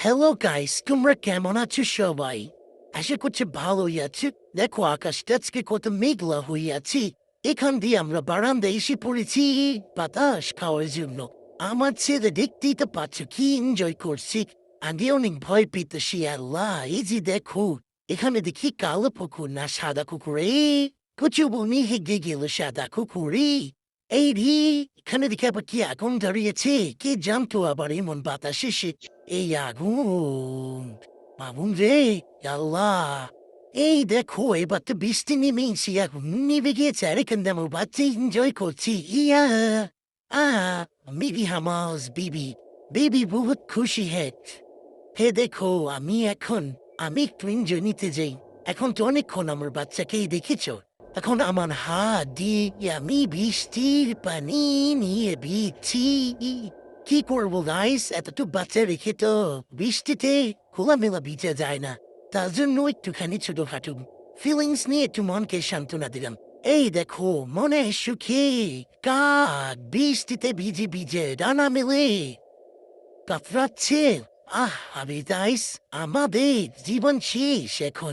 Hello guys, তোমরা কেমন আছো সবাই? আশা করছি ভালোই আছো। দেখো আকাশটা আজকে কত মেঘলা হয়ে আছে। এখান দিয়ে আমরা বারান্দায় এসে পড়েছি বাতাস খাওয়ার জন্য। আমার ছেলে দেখতেই তো পাচ্ছ কি এনজয় করছি। আগে অনেক ভয় পেত সে আল্লাহ, এই যে দেখো এখানে দেখি কালো পুকুর না সাদা কুকুরে। কিছু বনি হেগে গেল সাদা কুকুরে। এই রে, এখানে দেখে আবার কি আগুন দাঁড়িয়েছে, কে জানতো আবার এমন বাতাসে সে এই আগুন। মামুন রে, আল্লাহ! এই দেখো এবার তো বৃষ্টি নেমেছে, এখন নেমে গিয়েছে আর এখান দিয়ে আমার বাচ্চা এনজয় করছি। ইয়া আ মেরি হামাস বেবি, বেবি বহুত খুশি হে দেখো আমি একটু এনজয় নিতে যাই। এখন তো অনেকক্ষণ আমার বাচ্চাকেই দেখেছো। এখন আমার হাত দিয়ে আমি বৃষ্টির পানি নিয়ে ভিজছি। কি করবো গাইস, এতটুকু বাচ্চা রেখে তো বৃষ্টিতে খোলামেলা ভিজা যায় না। তার জন্য একটুখানি ছোটখাটো ফিলিংস নিয়ে একটু মনকে সান্ত্বনা দিলাম। এই দেখো মনে সুখে কাক বৃষ্টিতে ভিজে ভিজে ডানা মেলে কাতরাচ্ছে। আমি গাইস, আমাদের জীবন শেষ এখন।